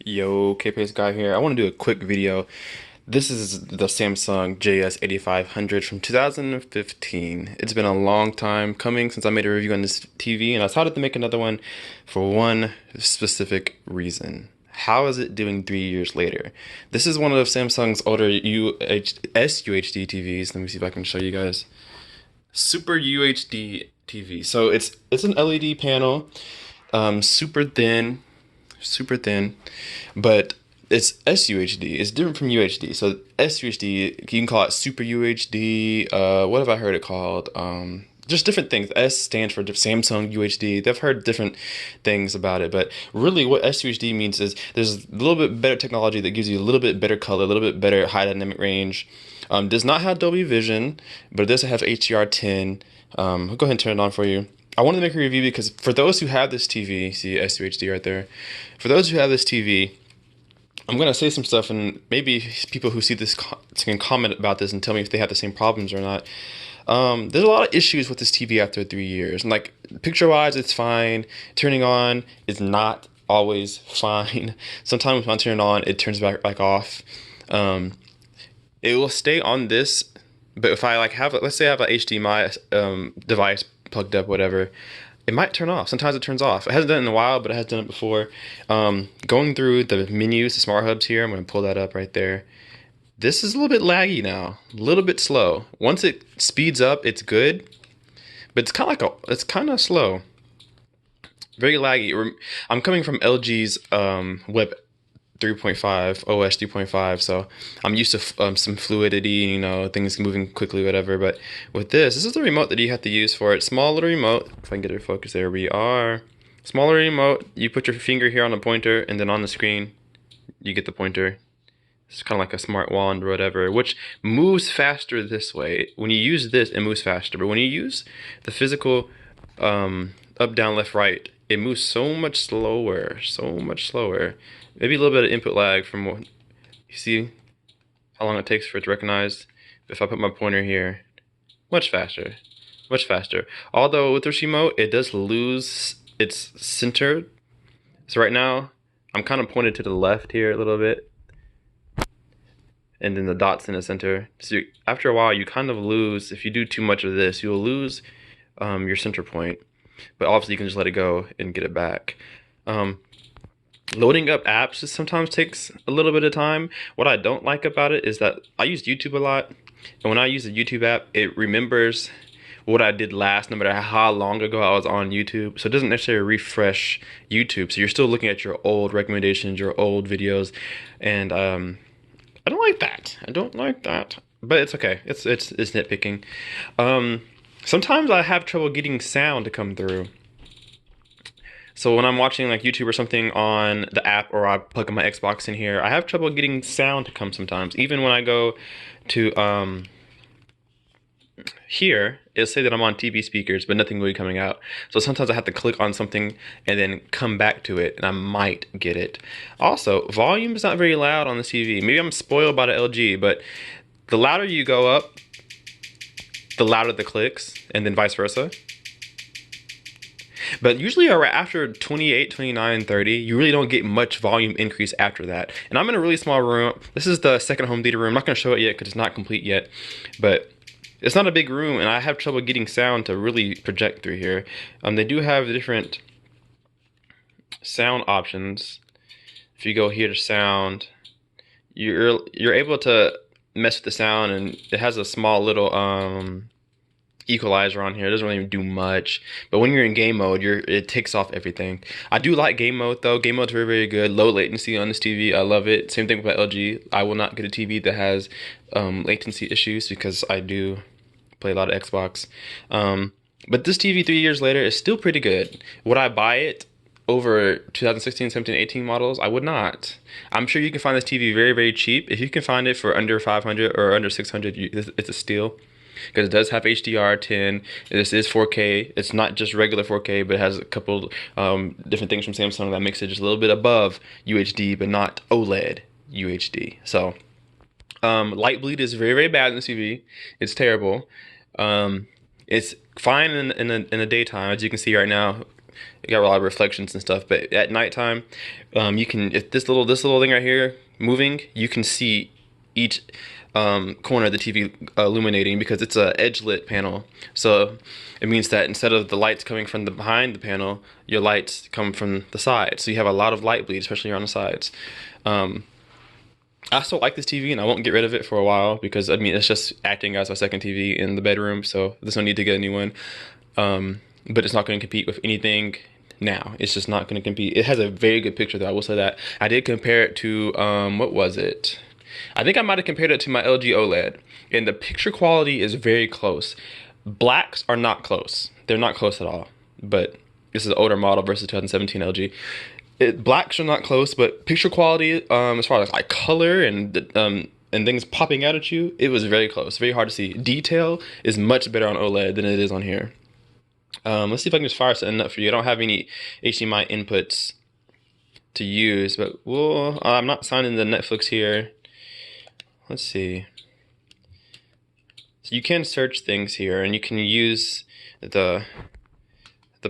Yo, Kpaceguy here. I want to do a quick video. This is the Samsung JS8500 from 2015. It's been a long time coming since I made a review on this TV, and I decided to make another one for one specific reason. How is it doing 3 years later? This is one of Samsung's older SUHD TVs. Let me see if I can show you guys. Super UHD TV. So it's an LED panel, super thin, but it's SUHD. It's different from UHD. So SUHD, you can call it Super UHD. What have I heard it called? Just different things. S stands for Samsung UHD. They've heard different things about it, but really what SUHD means is there's a little bit better technology that gives you a little bit better color, a little bit better high dynamic range. Does not have Dolby Vision, but it does have HDR10. I'll go ahead and turn it on for you. I wanted to make a review because for those who have this TV, see SUHD right there. For those who have this TV, I'm going to say some stuff, and maybe people who see this can comment about this and tell me if they have the same problems or not. There's a lot of issues with this TV after 3 years. And like picture-wise, it's fine. Turning on is not always fine. Sometimes when I turn it on, it turns back off. It will stay on this, but if I like have, let's say I have an HDMI device plugged up, whatever, it might turn off. Sometimes it turns off. It hasn't done it in a while, but it has done it before. Going through the menus, the smart hubs here, I'm going to pull that up right there. This is a little bit laggy now, a little bit slow. Once it speeds up, it's good, but it's kind of like it's kind of slow, very laggy. I'm coming from LG's Web 3.5, OS 3.5, so I'm used to some fluidity, you know, things moving quickly, whatever. But with this is the remote that you have to use for it. Small little remote. If I can get it focused, there we are. Smaller remote. You put your finger here on the pointer, and then on the screen, you get the pointer. It's kind of like a smart wand or whatever, which moves faster this way. When you use this, it moves faster. But when you use the physical up, down, left, right, it moves so much slower, so much slower. Maybe a little bit of input lag from what you see how long it takes for it to recognize. If I put my pointer here, much faster, much faster. Although with this remote, it does lose its center. So right now, I'm kind of pointed to the left here a little bit, and then the dot's in the center. So after a while, you kind of lose, if you do too much of this, you'll lose your center point. But obviously, you can just let it go and get it back. Loading up apps just sometimes takes a little bit of time. What I don't like about it is that I use YouTube a lot, and when I use the YouTube app, it remembers what I did last, no matter how long ago I was on YouTube. So it doesn't necessarily refresh YouTube. So you're still looking at your old recommendations, your old videos, and I don't like that. I don't like that. But it's okay. It's nitpicking. Sometimes I have trouble getting sound to come through. So when I'm watching like YouTube or something on the app, or I plug in my Xbox in here, I have trouble getting sound to come sometimes. Even when I go to here, it'll say that I'm on TV speakers, but nothing really coming out. So sometimes I have to click on something and then come back to it, and I might get it. Also, volume is not very loud on the TV. Maybe I'm spoiled by the LG, but the louder you go up, the louder the clicks, and then vice versa. But usually after 28, 29, 30, you really don't get much volume increase after that. And I'm in a really small room. This is the second home theater room. I'm not going to show it yet because it's not complete yet. But it's not a big room, and I have trouble getting sound to really project through here. They do have different sound options. If you go here to sound, you're able to mess with the sound, and it has a small little equalizer on here. It doesn't really do much, but when you're in game mode, it takes off everything. I do like game mode though. Game mode's very, very good. Low latency on this TV, I love it. Same thing with LG. I will not get a TV that has latency issues because I do play a lot of Xbox. But this TV 3 years later is still pretty good. Would I buy it over 2016, 17, 18 models? I would not. I'm sure you can find this TV very, very cheap. If you can find it for under 500 or under 600, it's a steal. Because it does have HDR10. This is 4K. It's not just regular 4K, but it has a couple different things from Samsung that makes it just a little bit above UHD, but not OLED UHD. So light bleed is very, very bad in the TV. It's terrible. It's fine in the daytime, as you can see right now. it got a lot of reflections and stuff. But at nighttime, you can, if this little thing right here moving, you can see each corner of the TV illuminating because it's a edge lit panel. So it means that instead of the lights coming from the behind the panel, your lights come from the sides. So you have a lot of light bleed, especially on the sides. I still like this TV and I won't get rid of it for a while because I mean it's just acting as my second TV in the bedroom, so there's no need to get a new one. But it's not going to compete with anything now. It's just not going to compete. It has a very good picture though, I will say that. I did compare it to what was it? I think I might have compared it to my LG OLED, and the picture quality is very close. Blacks are not close. They're not close at all. But this is an older model versus 2017 LG. Blacks are not close, but picture quality, as far as like color and things popping out at you, it was very close. Very hard to see. Detail is much better on OLED than it is on here. Let's see if I can just fire something up for you. I don't have any HDMI inputs to use, but I'm not signing the Netflix here. Let's see. So you can search things here, and you can use the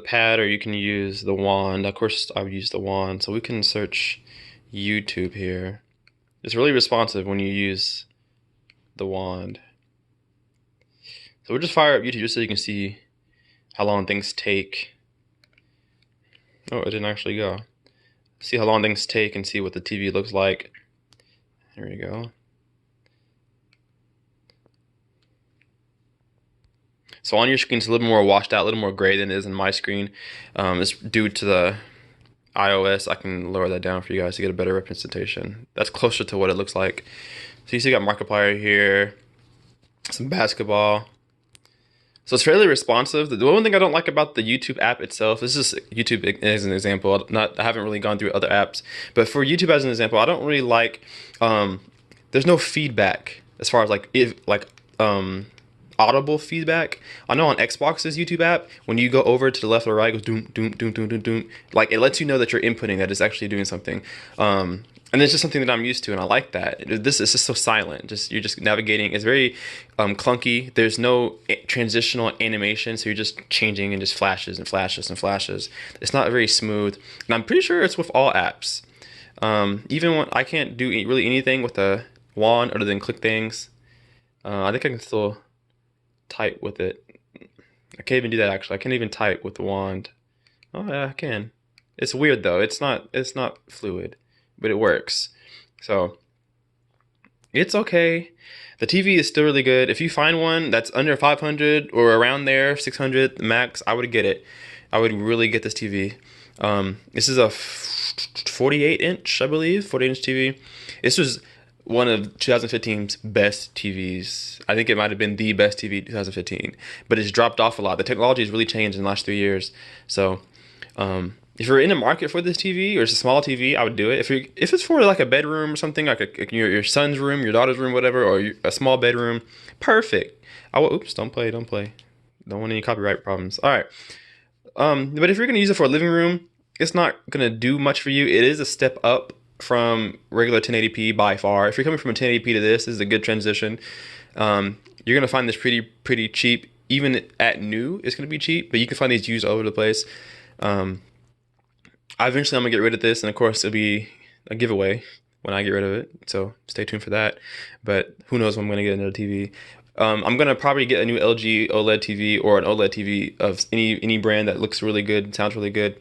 pad, or you can use the wand. Of course, I would use the wand. So we can search YouTube here. It's really responsive when you use the wand. So we'll just fire up YouTube just so you can see how long things take. Oh, it didn't actually go. See how long things take and see what the TV looks like. There we go. So on your screen, it's a little more washed out, a little more gray than it is in my screen. It's due to the iOS. I can lower that down for you guys to get a better representation. That's closer to what it looks like. So you see, you got Markiplier here, some basketball. So it's fairly responsive. The one thing I don't like about the YouTube app itself, this is YouTube as an example. I haven't really gone through other apps, but for YouTube as an example, I don't really like. There's no feedback as far as audible feedback. I know on Xbox's YouTube app, when you go over to the left or right, it goes doom doom doom doom doom doom. Like it lets you know that you're inputting, that it's actually doing something. And it's just something that I'm used to, and I like that. This is just so silent. You're just navigating. It's very clunky. There's no transitional animation, so you're just changing and just flashes and flashes and flashes. It's not very smooth, and I'm pretty sure it's with all apps. Even when I can't do really anything with the wand other than click things, I think I can still type with it. I can't even do that actually. I can't even type with the wand. Oh yeah, I can. It's weird though. It's not fluid, but it works. So it's okay. The TV is still really good. If you find one that's under 500 or around there, 600 max, I would get it. I would really get this TV. This is a 48 inch, I believe, 48 inch TV. This was one of 2015's best TVs. I think it might have been the best TV 2015, but it's dropped off a lot. The technology has really changed in the last 3 years. So if you're in the market for this TV, or it's a small TV, I would do it. If it's for like a bedroom or something, like your son's room, your daughter's room, whatever, or a small bedroom, perfect. Oops, don't play. Don't want any copyright problems. All right. But if you're gonna use it for a living room, it's not gonna do much for you. It is a step up from regular 1080p by far. If you're coming from a 1080p to this is a good transition. You're gonna find this pretty cheap. Even at new, it's gonna be cheap, but you can find these used all over the place. Eventually I'm gonna get rid of this, and of course it'll be a giveaway when I get rid of it, so stay tuned for that. But who knows when I'm gonna get another TV. I'm gonna probably get a new LG OLED TV or an OLED TV of any brand that looks really good, sounds really good.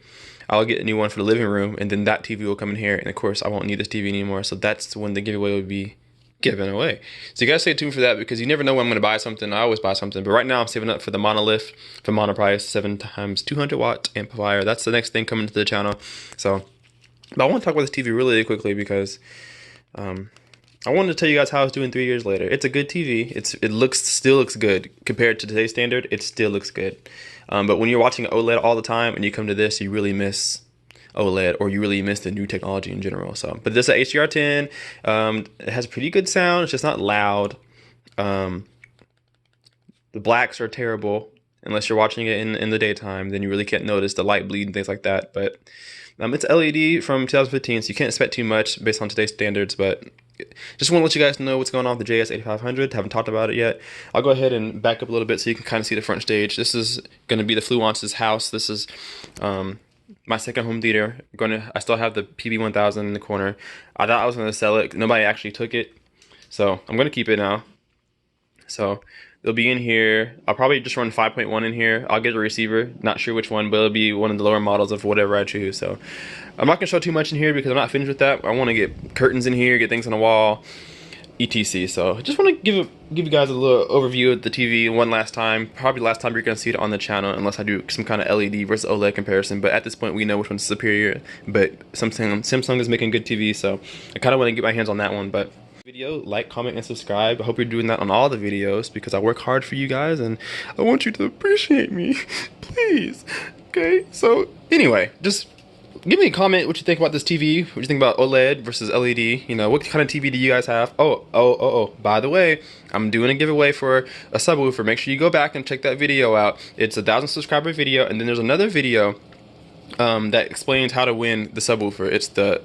I'll get a new one for the living room, and then that TV will come in here, and of course I won't need this TV anymore, so that's when the giveaway will be given away. So you guys stay tuned for that, because you never know when I'm going to buy something. I always buy something, but right now I'm saving up for the monolith for monoprice 7x200 watt amplifier. That's the next thing coming to the channel. So, but I want to talk about this TV really quickly because I wanted to tell you guys how it's doing 3 years later. It's a good TV. It still looks good compared to today's standard. It still looks good. But when you're watching OLED all the time and you come to this, you really miss OLED, or you really miss the new technology in general. So, but this is HDR10. It has pretty good sound. It's just not loud. The blacks are terrible, unless you're watching it in the daytime. Then you really can't notice the light bleed and things like that. But it's LED from 2015, so you can't expect too much based on today's standards. But just want to let you guys know what's going on with the JS8500. Haven't talked about it yet. I'll go ahead and back up a little bit so you can kind of see the front stage. This is going to be the Fluence's house. This is my second home theater. I still have the PB1000 in the corner. I thought I was going to sell it. Nobody actually took it, so I'm going to keep it now. So it'll be in here. I'll probably just run 5.1 in here. I'll get a receiver. Not sure which one, but it'll be one of the lower models of whatever I choose. So I'm not going to show too much in here because I'm not finished with that. I want to get curtains in here, get things on the wall, etc. So I just want to give you guys a little overview of the TV one last time. Probably the last time you're going to see it on the channel unless I do some kind of LED versus OLED comparison. But at this point, we know which one's superior. But Samsung is making good TV, so I kind of want to get my hands on that one. But video, like, comment, and subscribe. I hope you're doing that on all the videos because I work hard for you guys and I want you to appreciate me. Please. Okay, so anyway, just give me a comment what you think about this TV, what you think about OLED versus LED, you know, what kind of TV do you guys have? Oh, by the way, I'm doing a giveaway for a subwoofer. Make sure you go back and check that video out. It's a 1,000 subscriber video, and then there's another video that explains how to win the subwoofer. It's the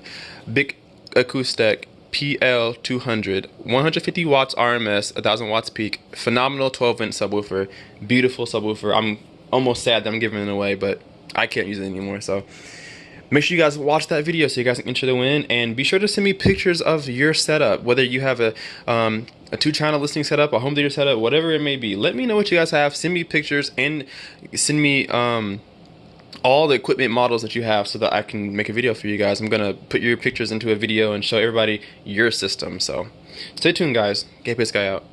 Kpaceguy PL200, 150 watts RMS, 1,000 watts peak, phenomenal 12-inch subwoofer, beautiful subwoofer. I'm almost sad that I'm giving it away, but I can't use it anymore. So make sure you guys watch that video so you guys can enter the win, and be sure to send me pictures of your setup, whether you have a 2-channel listening setup, a home theater setup, whatever it may be. Let me know what you guys have. Send me pictures and send me all the equipment models that you have so that I can make a video for you guys. I'm gonna put your pictures into a video and show everybody your system. So stay tuned, guys. Kpaceguy out.